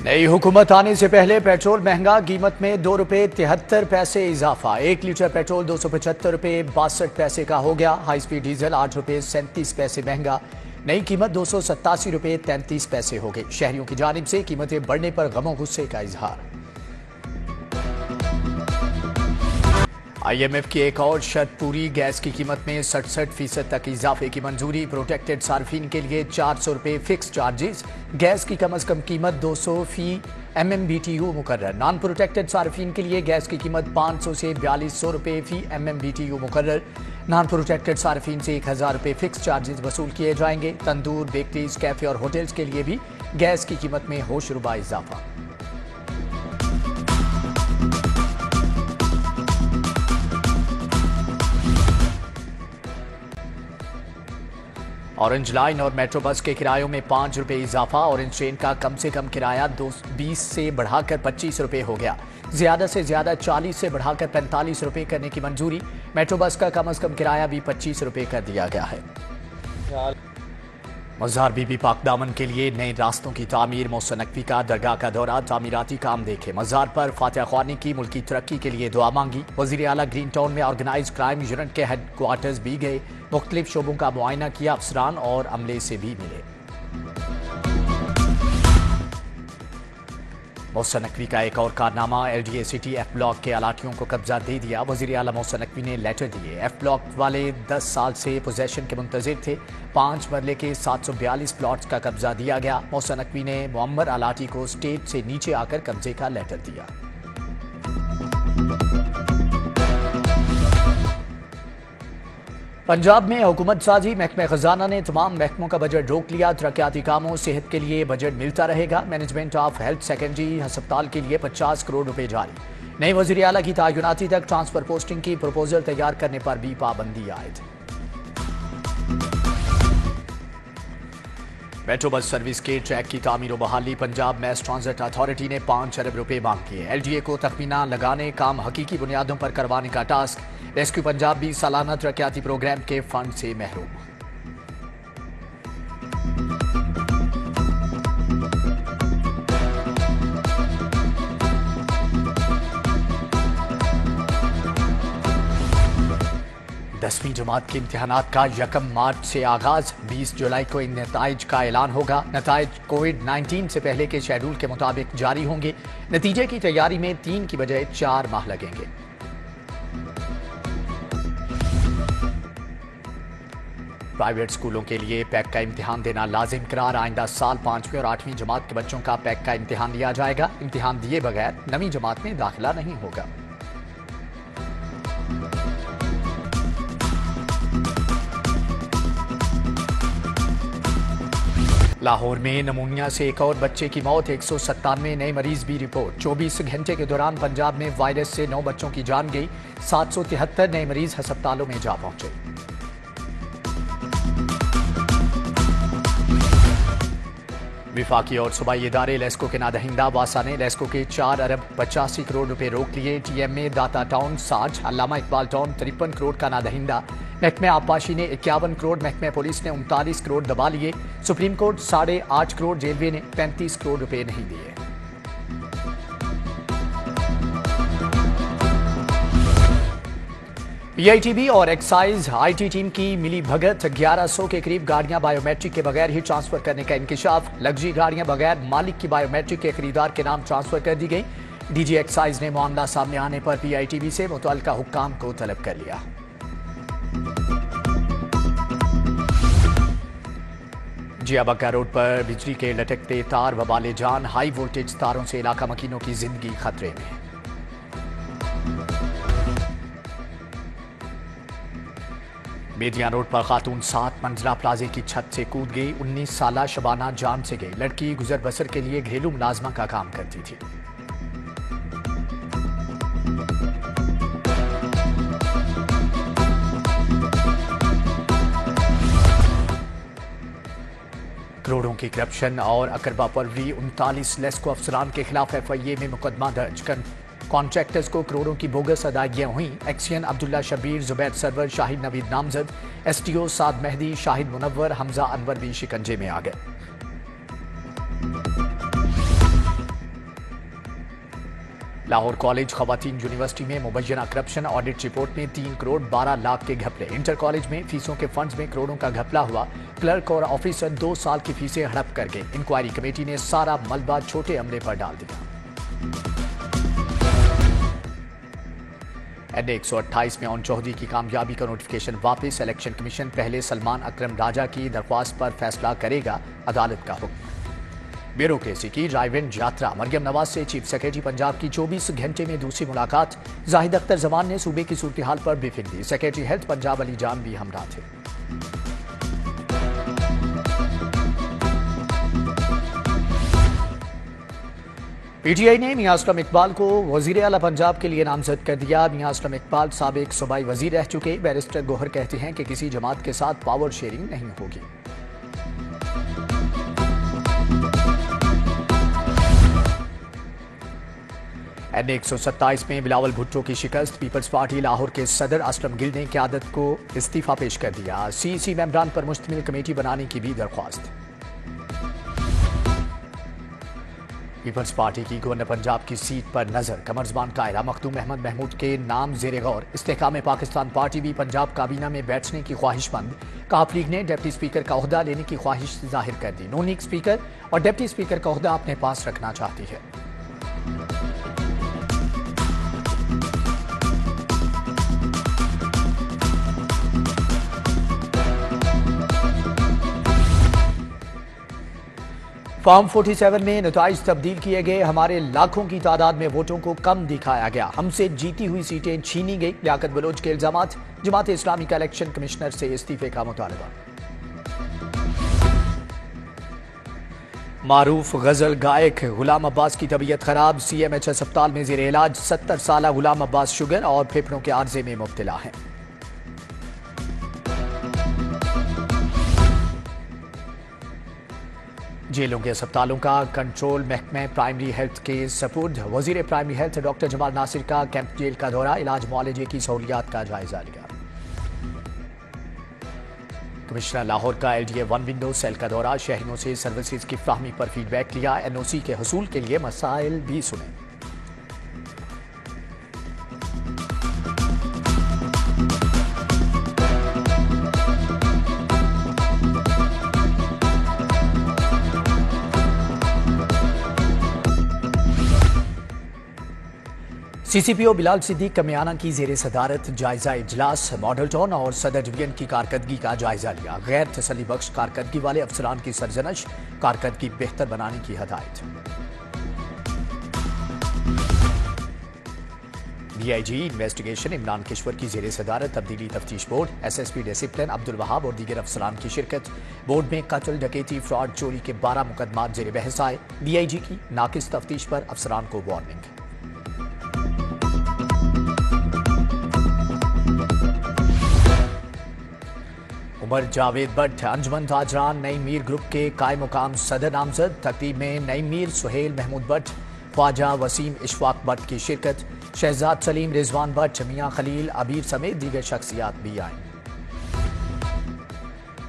नई हुकूमत आने से पहले पेट्रोल महंगा, कीमत में ₹2.73 इजाफा। 1 लीटर पेट्रोल ₹275.62 का हो गया। हाई स्पीड डीजल ₹8.37 महंगा, नई कीमत ₹287.33 हो गई। शहरियों की जानिब से कीमतें बढ़ने पर गमो गुस्से का इजहार। IMF की एक और शर्त पूरी, गैस की कीमत में 67% तक इजाफे की मंजूरी। प्रोटेक्टेड सार्फिन के लिए ₹400 फिक्स चार्जेस, गैस की कम अज कम कीमत 200 फी MMBTU मुकर्रर। नॉन प्रोटेक्टेड सार्फिन के लिए गैस की कीमत 500 से ₹4200 फी MMBTU मुकर्रर। नॉन प्रोटेक्टेड सार्फिन से ₹1000 फिक्स चार्जेस वसूल किए जाएंगे। तंदूर, बेकरीज, कैफे और होटल्स के लिए भी गैस की कीमत में होशरुबा इजाफा। ऑरेंज लाइन और मेट्रो बस के किरायों में ₹5 इजाफा। ऑरेंज ट्रेन का कम से कम किराया 20 से बढ़ाकर ₹25 हो गया। ज्यादा से ज्यादा 40 से बढ़ाकर ₹45 करने की मंजूरी। मेट्रो बस का कम से कम किराया भी ₹25 कर दिया गया है। मज़ार बीबी पाक दामन के लिए नए रास्तों की तामीर। मोहसिन नकवी का दरगाह का दौरा, तामीराती काम देखे। मज़ार पर फातिहा ख्वानी की मुल्की तरक्की के लिए दुआ मांगी। वज़ीर आला ग्रीन टाउन में ऑर्गेनाइज क्राइम यूनिट के हेड क्वार्टर्स भी गए। मुख्तलिफ शोबों का मुआयना किया, अफसरान और अमले से भी मिले। मोहसिन नकवी का एक और कारनामा, LDA सिटी F ब्लॉक के अलाटियों को कब्जा दे दिया। वज़ीर आला मोहसिन नकवी ने लेटर दिए। F ब्लॉक वाले 10 साल से पोजेशन के मुंतजिर थे। 5 मरले के 742 प्लॉट्स का कब्जा दिया गया। मोहसिन नकवी ने मुअम्मर अलाटी को स्टेज से नीचे आकर कब्जे का लेटर दिया। पंजाब में हुकूमत साजी, महकमे खजाना ने तमाम महकमों का बजट रोक लिया। तरक्याती कामों, सेहत के लिए बजट मिलता रहेगा। मैनेजमेंट ऑफ हेल्थ सेकेंडरी अस्पताल के लिए ₹50 करोड़ जारी। नए वज़ीर आला की तयनाती तक ट्रांसफर पोस्टिंग की प्रपोजल तैयार करने पर भी पाबंदी आयद। मेट्रो बस सर्विस के ट्रैक की तामीर और बहाली। पंजाब मैस ट्रांजिट अथॉरिटी ने ₹5 अरब मांग किए। LDA को तखमीना लगाने, काम हकीकी बुनियादों पर करवाने का टास्क। रेस्क्यू पंजाब भी सालाना तरक्याती प्रोग्राम के फंड से महरूम। दसवीं जमात के इम्तिहानात का 1 मार्च से आगाज। 20 जुलाई को इन नताइज का ऐलान होगा। नताइज कोविड-19 से पहले के शेड्यूल के मुताबिक जारी होंगे। नतीजे की तैयारी में 3 की बजाय 4 माह लगेंगे। प्राइवेट स्कूलों के लिए पैक का इम्तिहान देना लाजिम करार। आइंदा साल 5वीं और 8वीं जमात के बच्चों का पैक का इम्तिहान लिया जाएगा। इम्तिहान दिए बगैर 9वीं जमात में दाखिला नहीं होगा। लाहौर में नमूनिया से एक और बच्चे की मौत। 197 नए मरीज भी रिपोर्ट। 24 घंटे के दौरान पंजाब में वायरस से 9 बच्चों की जान गई। 773 नए मरीज अस्पतालों में जा पहुंचे। विफाकी और सूबाई इदारे लेस्को के नादहिंदा। वासा ने लेस्को के 4 अरब 85 करोड़ रुपए रोक लिए। TM में दाता टाउन 60, अल्लामा इकबाल टाउन 53 करोड़ का नादहिंदा। महकमे आबपाशी ने 51 करोड़, महकमे पुलिस ने 39 करोड़ दबा लिए। सुप्रीम कोर्ट 8.5 करोड़, रेलवे ने 35 करोड़ रुपए नहीं दिए। PITB और एक्साइज IT टीम की मिली भगत। 1100 के करीब गाड़ियां बायोमेट्रिक के बगैर ही ट्रांसफर करने का इंकिशाफ। लग्जरी गाड़ियां बगैर मालिक की बायोमेट्रिक के खरीदार के नाम ट्रांसफर कर दी गई। DG एक्साइज ने मामला सामने आने पर PITB से मुतल्लिका हुक्काम को तलब कर लिया। जियाबक्का रोड पर बिजली के लटकते तार वबाले जान। हाई वोल्टेज तारों से इलाका मकीनों की जिंदगी खतरे में। मेदिया रोड पर खातून 7 मंजिला प्लाजे की छत से कूद गई। 19 साला शबाना जान से गई। लड़की गुजर बसर के लिए घरेलू मुलाजमा का काम करती थी। करोड़ों की करप्शन और अकरबा परवरी। 39 लेस्को अफसरान के खिलाफ FIA में मुकदमा दर्ज। कॉन्ट्रैक्टर्स को करोड़ों की बोगस अदायगियां हुई। एक्सियन अब्दुल्ला शबीर, जुबैर सरवर, शाहिद नवीद नामजद। STO साद मेहदी, शाहिद मुनव्वर, हमजा अनवर भी शिकंजे में आ गए। लाहौर कॉलेज खवातीन यूनिवर्सिटी में मुबैना करप्शन ऑडिट रिपोर्ट में 3 करोड़ 12 लाख के घपले। इंटर कॉलेज में फीसों के फंड्स में करोड़ों का घपला हुआ। क्लर्क और ऑफिसर 2 साल की फीसें हड़प कर गए। इंक्वायरी कमेटी ने सारा मलबा छोटे अमले पर डाल दिया। एनडीए 128 में ओन चौधरी की कामयाबी का नोटिफिकेशन वापस। इलेक्शन कमीशन पहले सलमान अकरम राजा की दरख्वास्त पर फैसला करेगा, अदालत का हुक्म। ब्यूरोक्रेसी की ड्राइव-इन यात्रा। मरियम नवाज से चीफ सेक्रेटरी पंजाब की 24 घंटे में दूसरी मुलाकात। जाहिद अख्तर जमान ने सूबे की सूरत हाल पर ब्रीफिंग दी। सेक्रेटरी हेल्थ पंजाब अली जान भी हमरा थे। पीटीआई ने मियां असलम इकबाल को वजीर आला पंजाब के लिए नामजद कर दिया। मियां असलम इकबाल साबिक सूबाई वजीर रह चुके। बैरिस्टर गोहर कहते हैं कि किसी जमात के साथ पावर शेयरिंग नहीं होगी। एनडीए 127 में बिलावल भुट्टो की शिकस्त। पीपल्स पार्टी लाहौर के सदर असलम गिल ने क़यादत को इस्तीफा पेश कर दिया। सीईसी मेंबरान पर मुश्तमिल कमेटी बनाने की भी दरख्वास्त। पीपल्स पार्टी की गवर्नर पंजाब की सीट पर नजर। कमरजबान कायरा मखदूम अहमद महमूद के नाम जेर गौर। इस्तेहकाम पाकिस्तान पार्टी भी पंजाब काबीना में बैठने की ख्वाहिशमंद। काफ लीग ने डिप्टी स्पीकर का ओहदा लेने की ख्वाहिश जाहिर कर दी। नून लीग स्पीकर और डिप्टी स्पीकर का ओहदा अपने पास रखना चाहती है। फॉर्म 47 में नताइज तब्दील किए गए। हमारे लाखों की तादाद में वोटों को कम दिखाया गया। हमसे जीती हुई सीटें छीनी गई। लियाकत बलोच के इल्जामात। जमात इस्लामी का इलेक्शन कमिश्नर से इस्तीफे का मुतालबा। मारूफ गजल गायक गुलाम अब्बास की तबीयत खराब। CMH अस्पताल में जेर इलाज। 70 साला गुलाम अब्बास शुगर और फेफड़ों के आर्जे में मुब्तला हैं। जेलों के अस्पतालों का कंट्रोल महकमे प्राइमरी हेल्थ के सपुर्द। वजीर primary health doctor Jamal Nasir का कैंप जेल का दौरा। इलाज मुआलजे की सहूलियात का जायजा लिया। कमिश्नर लाहौर का LDA 1 विंडो सेल का दौरा। शहरियों से सर्विसेज की फ्राहमी पर फीडबैक लिया। NOC के हसूल के लिए मसाइल भी सुने। CCPO बिलाल सिद्दीक कमियाना की जेर सदारत जायजा इजलास। मॉडल टाउन और सदर डिवीजन की कारकर्दगी का जायजा लिया। गैर तसल्ली बख्श कारकर्दगी वाले अफसरान की सरजनश। कारकर्दगी बेहतर बनाने की हदायत। DIG इन्वेस्टिगेशन इमरान किश्वर की जेर सदारत तब्दीली तफ्तीश board. SSP discipline Abdul Wahab और दीगर अफसरान की शिरकत। बोर्ड में कत्ल डकैती फ्रॉड चोरी के 12 मुकदमात जेर बहस आए। DIG की नाकिस तफ्तीश पर अफसरान को वार्निंग। उमर जावेद भट्ट अंजुमन ताजरान नई मीर ग्रुप के कायम मुकाम सदर नामजद। तकरीब में नई मीर सुहेल महमूद भट्ट, ख्वाजा वसीम इशफाक भट्ट की शिरकत। शहजाद सलीम रिजवान भट्ट, मियां खलील अबीर समेत दीगर शख्सियात भी आईं।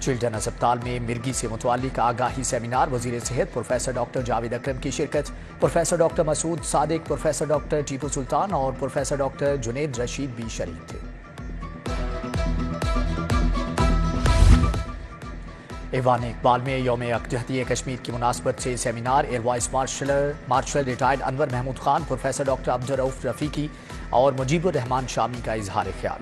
चिल्ड्रन अस्पताल में मिर्गी से मुतल्लिक आगाही सेमिनार। वजीर सेहत प्रोफेसर डॉक्टर जावेद अकरम की शिरकत। Professor doctor Masood Sadiq, professor doctor Tipu Sultan और प्रोफेसर डॉक्टर जुनेद रशीद भी शरीक थे। ईवान इकबाल में यौम यकजहती कश्मीर की मुनासबत से seminar. Air vice marshal retired Anwar Mahmood Khan, professor doctor Abdul Rauf Rafiqi और मुजीबुर रहमान शामी का इजहार ख्याल।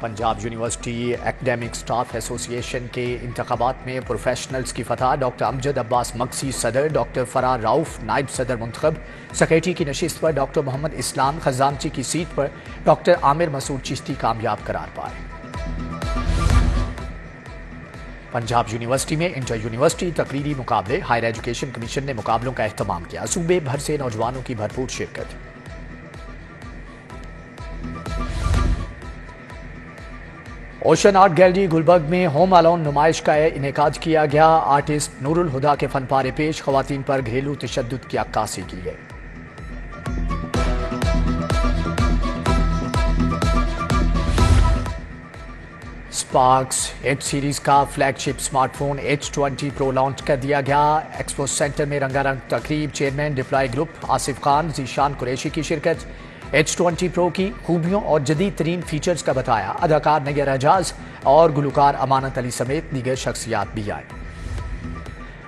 Punjab university academic staff association के इंतखाबात में प्रोफेशनल्स की फतह। डॉक्टर अमजद अब्बास मक्सी सदर, डॉक्टर फरार राउफ नायब सदर मुंतखब। सेक्रेटरी की नशिस्त पर डॉक्टर मोहम्मद इस्लाम, खजानची की सीट पर डॉक्टर आमिर मसूद चिश्ती कामयाब करार पाए। पंजाब यूनिवर्सिटी में इंटर यूनिवर्सिटी तकरीरी मुकाबले। हायर एजुकेशन कमीशन ने मुकाबलों का एहतमाम किया। सूबे भर से नौजवानों की भरपूर शिरकत। ओशन आर्ट गैलरी गुलबर्ग में होम अलोन नुमाइश का इनेकाद किया गया। आर्टिस्ट नूरुल हुदा के फनपारे पेश। खवातीन पर घरेलू तशद्दुद की अक्कासी की गई। स्पार्क्स एच सीरीज का flagship smartphone H20 Pro launch कर दिया गया। एक्सपो सेंटर में रंगारंग तकरीब, chairman deploy group Asif Khan, Zeeshan Qureshi की शिरकत। H20 Pro की खूबियों और जदीद तरीन फीचर्स का बताया। अदाकार नैयर एजाज और गुलकार अमानत अली समेत दीगर शख्सियात भी आए।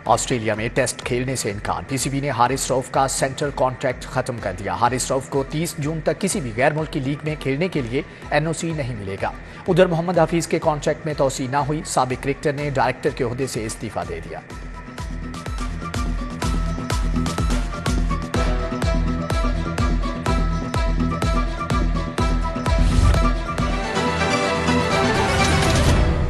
ऑस्ट्रेलिया में टेस्ट खेलने से इनकार, पीसीबी ने हारिस रऊफ का सेंट्रल कॉन्ट्रैक्ट खत्म कर दिया। हारिस रऊफ को 30 जून तक किसी भी गैर मुल्की लीग में खेलने के लिए एनओसी नहीं मिलेगा। उधर मोहम्मद हफीज के कॉन्ट्रैक्ट में तोसी न हुई, साबिक क्रिकेटर ने डायरेक्टर के ओहदे से इस्तीफा दे दिया।